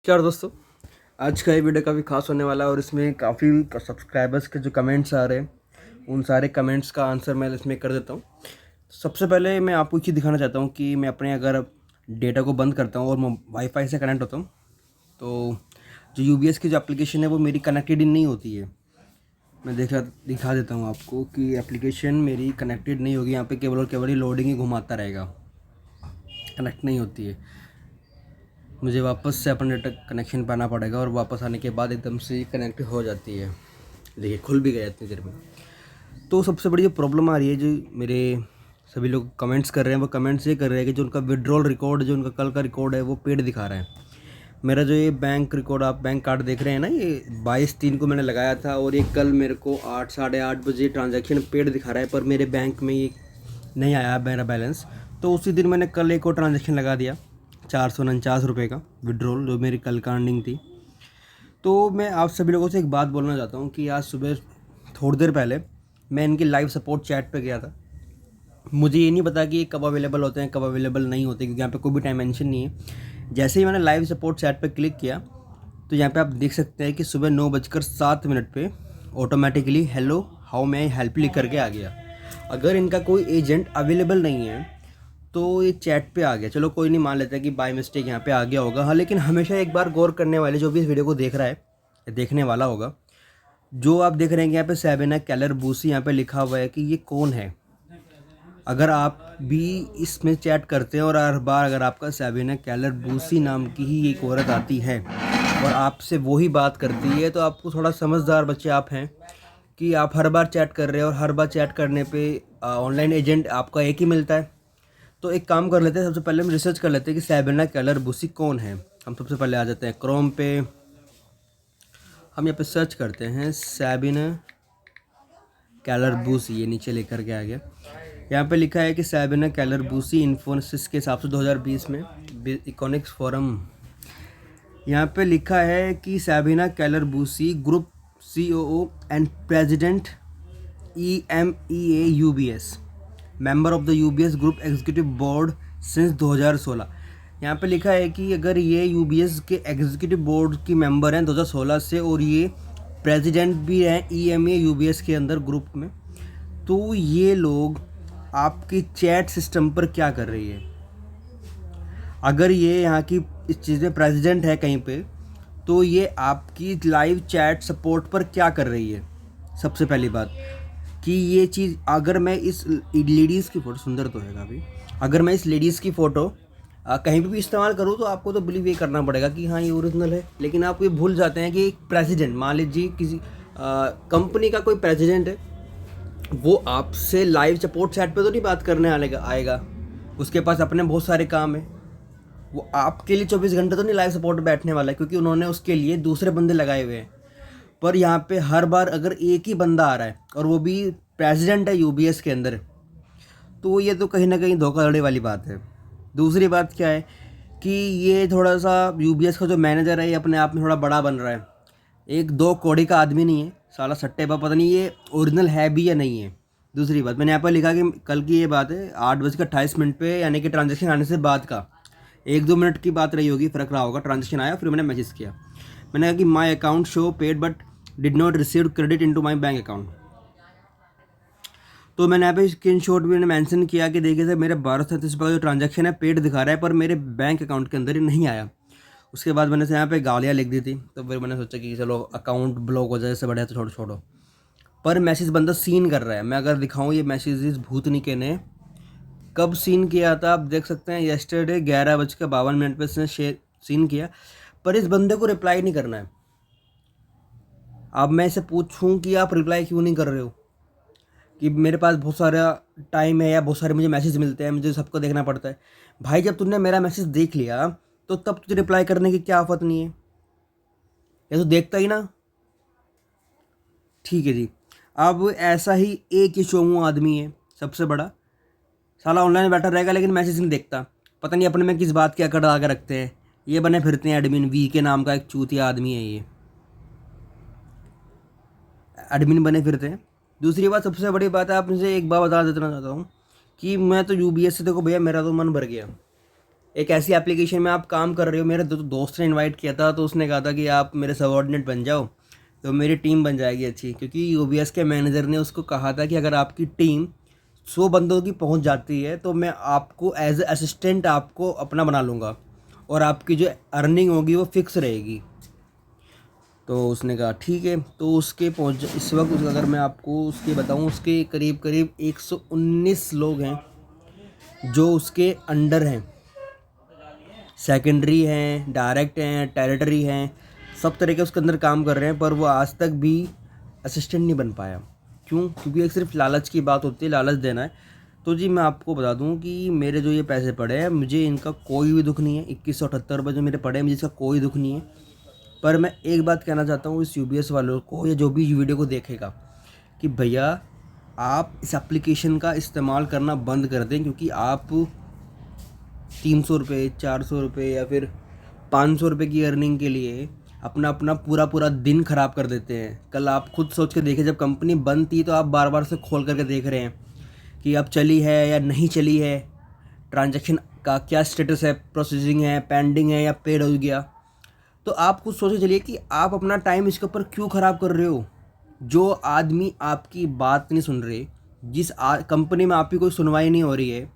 नमस्कार दोस्तों। आज का ये वीडियो काफ़ी खास होने वाला है और इसमें काफ़ी सब्सक्राइबर्स के जो कमेंट्स आ रहे हैं उन सारे कमेंट्स का आंसर मैं इसमें कर देता हूँ। सबसे पहले मैं आपको एक चीज़ दिखाना चाहता हूँ कि मैं अपने अगर डेटा को बंद करता हूँ और मैं वाईफाई से कनेक्ट होता हूँ तो जो यूबीएस की जो एप्लीकेशन है वो मेरी कनेक्टेड ही नहीं होती है। मैं दिखा देता हूँ आपको कि एप्लीकेशन मेरी कनेक्टेड नहीं होगी। यहाँ पर केवल और केवल ही लोडिंग ही घुमाता रहेगा, कनेक्ट नहीं होती है। मुझे वापस से अपना नेट कनेक्शन पाना पड़ेगा और वापस आने के बाद एकदम से कनेक्ट हो जाती है। देखिए खुल भी गया इतनी देर में। तो सबसे बड़ी जो प्रॉब्लम आ रही है, जो मेरे सभी लोग कमेंट्स कर रहे हैं, वो कमेंट्स ये कर रहे हैं कि जो उनका विड्रॉल रिकॉर्ड, जो उनका कल का रिकॉर्ड है वो पेड दिखा रहा है। मेरा जो ये बैंक रिकॉर्ड, आप बैंक कार्ड देख रहे हैं ना, ये 22/3 को मैंने लगाया था और ये कल मेरे को 8 साढ़े 8 बजे ट्रांजैक्शन पेड दिखा रहा है, पर मेरे बैंक में ये नहीं आया मेरा बैलेंस। तो उसी दिन मैंने कल एक और ट्रांजैक्शन लगा दिया 449 रुपये का विड्रॉल, जो मेरी कल का अर्निंग थी। तो मैं आप सभी लोगों से एक बात बोलना चाहता हूँ कि आज सुबह थोड़ी देर पहले मैं इनकी लाइव सपोर्ट चैट पे गया था। मुझे ये नहीं पता कि ये कब अवेलेबल होते हैं, कब अवेलेबल नहीं होते, क्योंकि यहाँ पे कोई भी टाइम मेंशन नहीं है। जैसे ही मैंने लाइव सपोर्ट चैट पे क्लिक किया तो यहाँ पे आप देख सकते हैं कि सुबह 9:07 पे automatically hello how may I help लिख करके आ गया। अगर इनका कोई एजेंट अवेलेबल नहीं है तो ये चैट पे आ गया। चलो कोई नहीं, मान लेते हैं कि बाय मिस्टेक यहाँ पे आ गया होगा। हाँ, लेकिन हमेशा एक बार गौर करने वाले, जो भी इस वीडियो को देख रहा है या देखने वाला होगा, जो आप देख रहे हैं कि यहाँ पे सैबिना कैलर बूसी यहाँ पे लिखा हुआ है कि ये कौन है। अगर आप भी इसमें चैट करते हैं और हर बार अगर आपका सैबिना कैलर बूसी नाम की ही एक औरत आती है और आपसे वही बात करती है, तो आपको थोड़ा समझदार बच्चे आप हैं कि आप हर बार चैट कर रहे हैं और हर बार चैट करने पे ऑनलाइन एजेंट आपका एक ही मिलता है। तो एक काम कर लेते हैं, सबसे पहले हम रिसर्च कर लेते हैं कि सैबिना कैलर बूसी कौन है। हम सबसे पहले आ जाते हैं क्रोम पे, हम यहाँ पे सर्च करते हैं सैबिना कैलर बूसी, ये नीचे लेकर के आ गया। यहाँ पे लिखा है कि सैबिना कैलर बूसी इन्फोसिस के हिसाब से 2020 में इकोनॉमिक्स फोरम, यहाँ पे लिखा है कि Sabine Keller Busse group COO and president EMEA UBS, member of the UBS group executive board since 2016। यहाँ पे लिखा है कि अगर ये UBS के एग्जीक्यूटिव बोर्ड की मेंबर हैं 2016 से और ये प्रेसिडेंट भी हैं EMEA UBS के अंदर ग्रुप में, तो ये लोग आपकी चैट सिस्टम पर क्या कर रही है। अगर ये यहाँ की इस चीज़ में प्रेसिडेंट है कहीं पे, तो ये आपकी लाइव चैट सपोर्ट पर क्या कर रही है। सबसे पहली बात कि ये चीज़, अगर मैं इस लेडीज़ की फ़ोटो, सुंदर तो है काफ़ी, अगर मैं इस लेडीज़ की फ़ोटो कहीं पे भी इस्तेमाल करूँ तो आपको तो बिलीव ये करना पड़ेगा कि हाँ ये ओरिजिनल है। लेकिन आप ये भूल जाते हैं कि एक प्रेसिडेंट, मान लीजिए किसी कंपनी का कोई प्रेसिडेंट है, वो आपसे लाइव सपोर्ट चैट पे तो नहीं बात करने आएगा। उसके पास अपने बहुत सारे काम है। वो आपके लिए 24 घंटे तो नहीं लाइव सपोर्ट पे बैठने वाला है, क्योंकि उन्होंने उसके लिए दूसरे बंदे लगाए हुए हैं। पर यहाँ पे हर बार अगर एक ही बंदा आ रहा है और वो भी प्रेसिडेंट है UBS के अंदर, तो ये तो कहीं ना कहीं धोखाधड़ी वाली बात है। दूसरी बात क्या है कि ये थोड़ा सा UBS का जो मैनेजर है ये अपने आप में थोड़ा बड़ा बन रहा है। एक दो कौड़ी का आदमी नहीं है साला, सट्टे पर पता नहीं ये ओरिजिनल है भी या नहीं है। दूसरी बात, मैंने यहाँ पर लिखा कि कल की ये बात है 8:28 पे, यानी कि ट्रांजेक्शन आने से बाद का 1-2 मिनट की बात रही होगी, फ़र्क रहा होगा। ट्रांजेक्शन आया, फिर मैंने मैसेज किया, मैंने कहा कि my account show paid but did not receive credit into my bank account. तो मैंने यहाँ पे स्क्रीनशॉट भी मैंने मेंशन किया कि देखिए सर, मेरे 1237 रुपये का जो ट्रांजैक्शन है पेड दिखा रहा है, पर मेरे बैंक अकाउंट के अंदर ही नहीं आया। उसके बाद मैंने से यहाँ पे गालियाँ लिख दी थी, तो फिर मैंने सोचा कि चलो अकाउंट ब्लॉक हो जाए, इससे बढ़िया तो छोड़ो। पर मैसेज बंदा सीन कर रहा है। मैं अगर दिखाऊँ ये मैसेज भूतनी के ने कब सीन किया था, आप देख सकते हैं येस्टरडे 11:52 पर इसने सीन किया, पर इस बंदे को रिप्लाई नहीं करना है। अब मैं इसे पूछूं कि आप रिप्लाई क्यों नहीं कर रहे हो, कि मेरे पास बहुत सारा टाइम है या बहुत सारे मुझे मैसेज मिलते हैं, मुझे सबको देखना पड़ता है। भाई जब तुमने मेरा मैसेज देख लिया तो तब तुझे रिप्लाई करने की क्या आफत नहीं है, या तो देखता ही ना। ठीक है जी। अब ऐसा ही एक ही चोमू आदमी है सबसे बड़ा, साला ऑनलाइन बैठा रहेगा लेकिन मैसेज नहीं देखता। पता नहीं अपने में किस बात की अकड़ आगे रखते हैं। ये बने फिरते हैं एडमिन, वी के नाम का एक चूतिया आदमी है, ये एडमिन बने फिरते हैं। दूसरी बात, सबसे बड़ी बात है, आप मुझे एक बात बता देना चाहता हूँ कि मैं तो UBS से, देखो भैया मेरा तो मन भर गया। एक ऐसी एप्लीकेशन में आप काम कर रहे हो, मेरे दोस्त ने इनवाइट किया था, तो उसने कहा था कि आप मेरे सबऑर्डिनेट बन जाओ तो मेरी टीम बन जाएगी अच्छी, क्योंकि यूबीएस के मैनेजर ने उसको कहा था कि अगर आपकी टीम 100 बंदों की पहुंच जाती है तो मैं आपको एज असिस्टेंट आपको अपना बना लूँगा और आपकी जो अर्निंग होगी वो फिक्स रहेगी। तो उसने कहा ठीक है। तो उसके पहुंच इस वक्त अगर मैं आपको उसके बताऊं, उसके करीब करीब 119 लोग हैं जो उसके अंडर हैं, सेकेंडरी हैं, डायरेक्ट हैं, टेरिटरी हैं, सब तरह के उसके अंदर काम कर रहे हैं, पर वो आज तक भी असिस्टेंट नहीं बन पाया। क्यों? क्योंकि एक सिर्फ लालच की बात होती है, लालच देना है। तो जी मैं आपको बता दूं कि मेरे जो ये पैसे पड़े हैं, मुझे इनका कोई भी दुख नहीं है। 2178 जो मेरे पड़े हैं, मुझे इसका कोई दुख नहीं है। पर मैं एक बात कहना चाहता हूँ इस यूबीएस वालों को, या जो भी वीडियो को देखेगा, कि भैया आप इस एप्लीकेशन का इस्तेमाल करना बंद कर दें, क्योंकि आप 300 रुपये, 400 रुपये या फिर 500 रुपये की अर्निंग के लिए अपना अपना पूरा पूरा दिन ख़राब कर देते हैं। कल आप खुद सोच के देखें, जब कंपनी बंद थी तो आप बार बार से खोल करके देख रहे हैं कि अब चली है या नहीं चली है, ट्रांजैक्शन का क्या स्टेटस है, प्रोसेसिंग है, पेंडिंग है या पेड हो गया। तो आप खुद सोच के चलिए कि आप अपना टाइम इसके ऊपर क्यों ख़राब कर रहे हो। जो आदमी आपकी बात नहीं सुन रहे, जिस कंपनी में आपकी कोई सुनवाई नहीं हो रही है,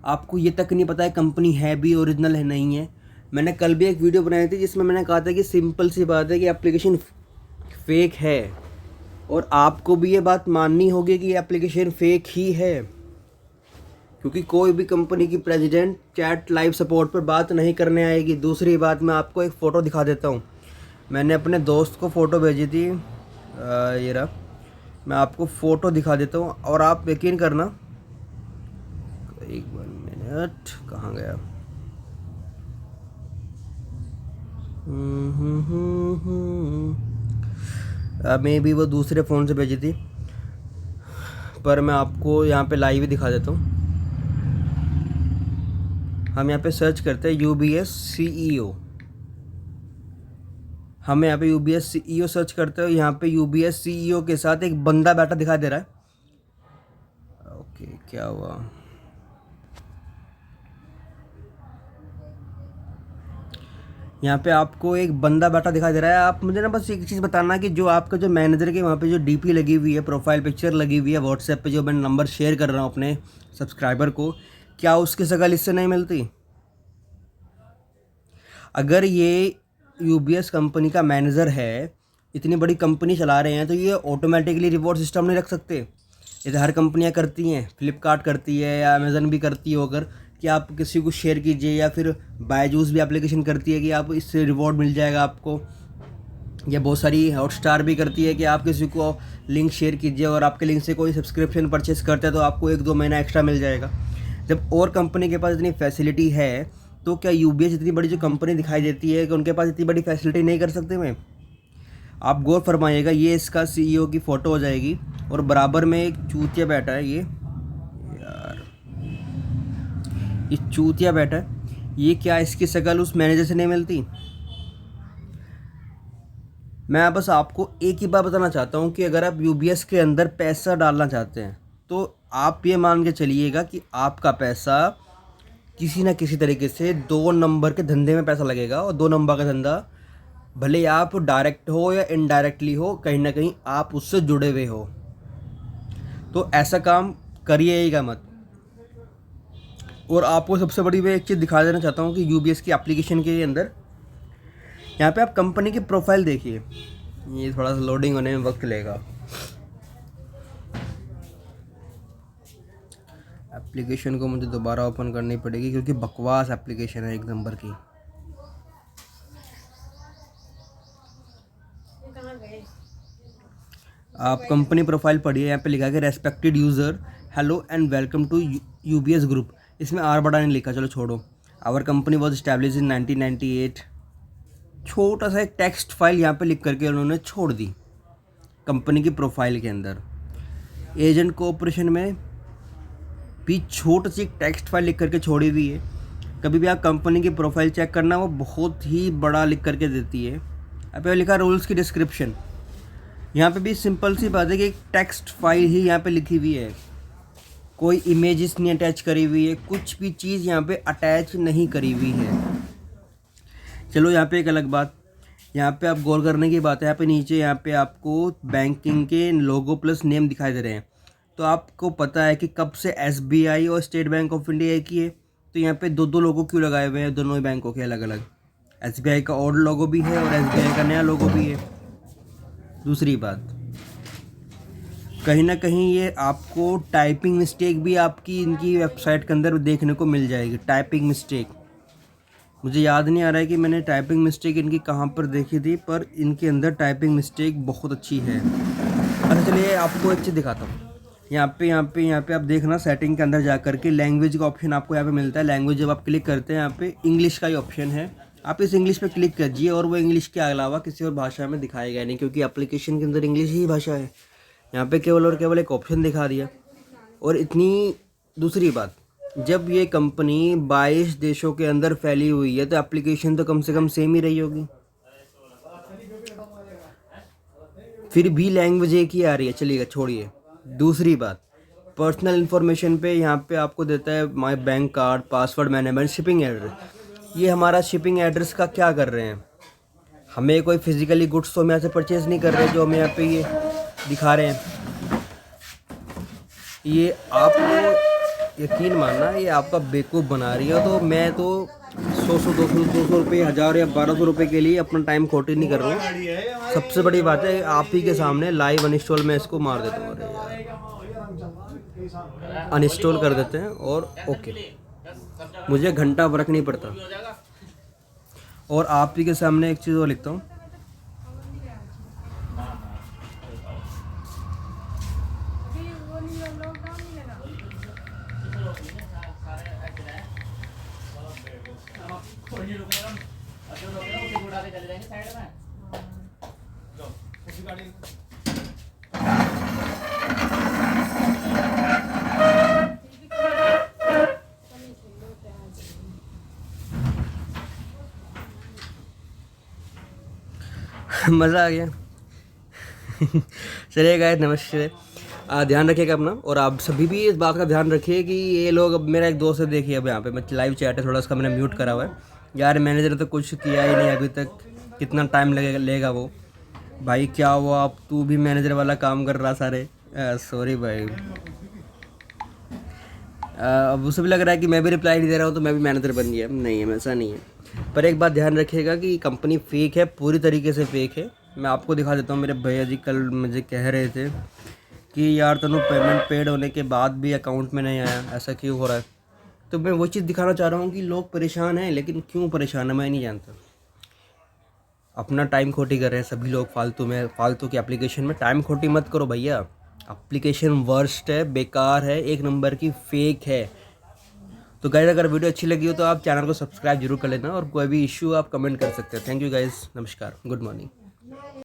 आपको ये तक नहीं पता है कंपनी है भी ओरिजिनल है नहीं है। मैंने कल भी एक वीडियो बनाई थी जिसमें मैंने कहा था कि सिंपल सी बात है कि एप्लीकेशन फेक है, और आपको भी ये बात माननी होगी कि ये एप्लीकेशन फेक ही है, क्योंकि कोई भी कंपनी की प्रेसिडेंट चैट लाइव सपोर्ट पर बात नहीं करने आएगी। दूसरी बात, मैं आपको एक फ़ोटो दिखा देता हूँ। मैंने अपने दोस्त को फ़ोटो भेजी थी, ये रहा, मैं आपको फ़ोटो दिखा देता हूँ और आप यकीन करना। एक मिनट, कहाँ गया? मे बी वो दूसरे फ़ोन से भेजी थी, पर मैं आपको यहाँ पे लाइव ही दिखा देता हूँ। हम यहाँ पे सर्च करते हैं यूबीएस सीईओ, हमें यहाँ पे यूबीएस सीईओ सर्च करते हो, यहाँ पे यूबीएस सीईओ के साथ एक बंदा बैठा दिखाई दे रहा है। ओके, क्या हुआ? यहाँ पे आपको एक बंदा बैठा दिखाई दे रहा है। आप मुझे ना बस एक चीज़ बताना कि जो आपका जो मैनेजर के वहाँ पे जो डीपी लगी हुई है, प्रोफाइल पिक्चर लगी हुई है व्हाट्सएप पे, जो मैं नंबर शेयर कर रहा हूँ अपने सब्सक्राइबर को, क्या उसकी शक्ल इससे नहीं मिलती? अगर ये यूबीएस कंपनी का मैनेजर है, इतनी बड़ी कंपनी चला रहे हैं, तो ये ऑटोमेटिकली रिवॉर्ड सिस्टम नहीं रख सकते? ये तो हर कंपनियां करती हैं, फ्लिपकार्ट करती है या अमेज़न भी करती है अगर, कि आप किसी को शेयर कीजिए, या फिर बायजूस भी एप्लीकेशन करती है कि आप इससे रिवॉर्ड मिल जाएगा आपको, या बहुत सारी हॉटस्टार भी करती है कि आप किसी को लिंक शेयर कीजिए और आपके लिंक से कोई सब्सक्रिप्शन परचेस करता है तो आपको 1-2 महीना एक्स्ट्रा मिल जाएगा। जब और कंपनी के पास इतनी फैसिलिटी है, तो क्या यूबीएस इतनी बड़ी जो कंपनी दिखाई देती है कि उनके पास इतनी बड़ी फैसिलिटी नहीं कर सकते? मैं आप गौर फरमाइएगा, ये इसका सीईओ की फ़ोटो हो जाएगी और बराबर में एक चूतिया बैठा है। ये यार, ये चूतिया बैठा है, ये क्या इसकी शक्ल उस मैनेजर से नहीं मिलती? मैं बस आपको एक ही बात बताना चाहता हूँ कि अगर आप यूबीएस के अंदर पैसा डालना चाहते हैं, तो आप ये मान के चलिएगा कि आपका पैसा किसी ना किसी तरीके से 2 नंबर के धंधे में पैसा लगेगा, और 2 नंबर का धंधा, भले आप डायरेक्ट हो या इनडायरेक्टली हो, कहीं ना कहीं आप उससे जुड़े हुए हो। तो ऐसा काम करिएगा मत। और आपको सबसे बड़ी मैं एक चीज़ दिखा देना चाहता हूँ कि यूबीएस की एप्लीकेशन के अंदर यहाँ पे आप कंपनी की प्रोफाइल देखिए। ये थोड़ा सा लोडिंग होने में वक्त लेगा। एप्लीकेशन को मुझे दोबारा ओपन करनी पड़ेगी क्योंकि बकवास एप्लीकेशन है एक नंबर की। आप कंपनी प्रोफाइल पढ़िए, यहाँ पे लिखा है respected user, hello and welcome to UBS group. इसमें आर बड़ा नहीं लिखा, चलो छोड़ो। Our company was establish in 1998। छोटा सा एक टेक्स्ट फाइल यहाँ पे लिख करके उन्होंने छोड़ दी कंपनी की प्रोफाइल के अंदर। एजेंट कोऑपरेशन में भी छोटी सी एक टेक्स्ट फाइल लिख करके छोड़ी हुई है। कभी भी आप कंपनी की प्रोफाइल चेक करना, वो बहुत ही बड़ा लिख करके देती है। अब लिखा रूल्स की डिस्क्रिप्शन, यहाँ पे भी सिंपल सी बात है कि एक टेक्स्ट फाइल ही यहाँ पे लिखी हुई है। कोई इमेजेस नहीं अटैच करी हुई है, कुछ भी चीज़ यहाँ पे अटैच नहीं करी हुई है। चलो यहाँ पे एक अलग बात, यहाँ पे आप गौर करने की बात है, यहाँ पे नीचे यहाँ पे आपको बैंकिंग के लोगो प्लस नेम दिखाई दे रहे हैं। तो आपको पता है कि कब से SBI और स्टेट बैंक ऑफ इंडिया एक ही है, तो यहाँ पे दो दो लोगो क्यों लगाए हुए हैं दोनों ही बैंकों के अलग अलग? SBI का ओल्ड लोगो भी है और SBI का नया लोगो भी है। दूसरी बात, कहीं ना कहीं ये आपको टाइपिंग मिस्टेक भी आपकी इनकी वेबसाइट के अंदर देखने को मिल जाएगी। टाइपिंग मिस्टेक, मुझे याद नहीं आ रहा है कि मैंने टाइपिंग मिस्टेक इनकी कहाँ पर देखी थी, पर इनके अंदर टाइपिंग मिस्टेक बहुत अच्छी है। अच्छा चलिए आपको एक चीज़ दिखाता हूँ। यहाँ पे आप देखना, सेटिंग के अंदर जा करके लैंग्वेज का ऑप्शन आपको यहाँ पे मिलता है। लैंग्वेज जब आप क्लिक करते हैं, यहाँ पे इंग्लिश का ही ऑप्शन है, आप इस इंग्लिश पे क्लिक कीजिए और वो इंग्लिश के अलावा किसी और भाषा में दिखाएगा नहीं, क्योंकि एप्लीकेशन के अंदर इंग्लिश ही भाषा है। यहाँ पे केवल और केवल एक ऑप्शन दिखा दिया। और इतनी दूसरी बात, जब ये कंपनी 22 देशों के अंदर फैली हुई है तो एप्लीकेशन तो कम से कम सेम ही रही होगी, फिर भी लैंग्वेज एक ही आ रही है। चलिएगा छोड़िए। दूसरी बात, पर्सनल इन्फॉर्मेशन पे यहाँ पे आपको देता है my bank card, password management, shipping address. ये हमारा शिपिंग एड्रेस का क्या कर रहे हैं? हमें कोई फिजिकली गुड्स तो हम यहाँ से परचेज़ नहीं कर रहे जो हमें यहाँ पे ये दिखा रहे हैं। ये आपको यकीन मानना, ये आपका बेवकूफ़ बना रही है। तो मैं तो 100 रुपये, 1000 या 1200 रुपये के लिए अपना टाइम खोटी नहीं कर रहा हूँ। सबसे बड़ी बात है, आप ही के सामने लाइव अनइंस्टॉल मैं इसको मार देता हूँ। अरे यार, अनइंस्टॉल कर देते हैं और ओके, मुझे घंटा फर्क नहीं पड़ता। और आप ही के सामने एक चीज़ और लिखता हूँ, मज़ा आ गया। चलिए गाइस, नमस्ते। ध्यान रखिएगा अपना, और आप सभी भी इस बात का ध्यान रखिए कि ये लोग, अब मेरा एक दोस्त है, देखिए अब यहाँ पे मैं लाइव चैट है, थोड़ा उसका मैंने म्यूट करा हुआ है। यार मैनेजर ने तो कुछ किया ही नहीं अभी तक, कितना टाइम लेगा वो? भाई क्या हुआ, अब तू भी मैनेजर वाला काम कर रहा सारे? सॉरी भाई। अब उसे भी लग रहा है कि मैं भी रिप्लाई नहीं दे रहा हूँ तो मैं भी मैनेजर बन गया। नहीं है, ऐसा नहीं है। पर एक बात ध्यान रखिएगा कि कंपनी फेक है, पूरी तरीके से फेक है। मैं आपको दिखा देता हूँ। मेरे भैया जी कल मुझे कह रहे थे कि यार तनु पेमेंट पेड होने के बाद भी अकाउंट में नहीं आया, ऐसा क्यों हो रहा है? तो मैं वो चीज़ दिखाना चाह रहा हूँ कि लोग परेशान हैं, लेकिन क्यों परेशान है मैं नहीं जानता। अपना टाइम खोटी कर रहे हैं सभी लोग फालतू की एप्लीकेशन में। टाइम खोटी मत करो भैया, एप्लीकेशन वर्स्ट है, बेकार है, एक नंबर की फेक है। तो गाइस, अगर वीडियो अच्छी लगी हो तो आप चैनल को सब्सक्राइब जरूर कर लेना, और कोई भी इशू आप कमेंट कर सकते हैं। थैंक यू गाइस, नमस्कार, गुड मॉर्निंग।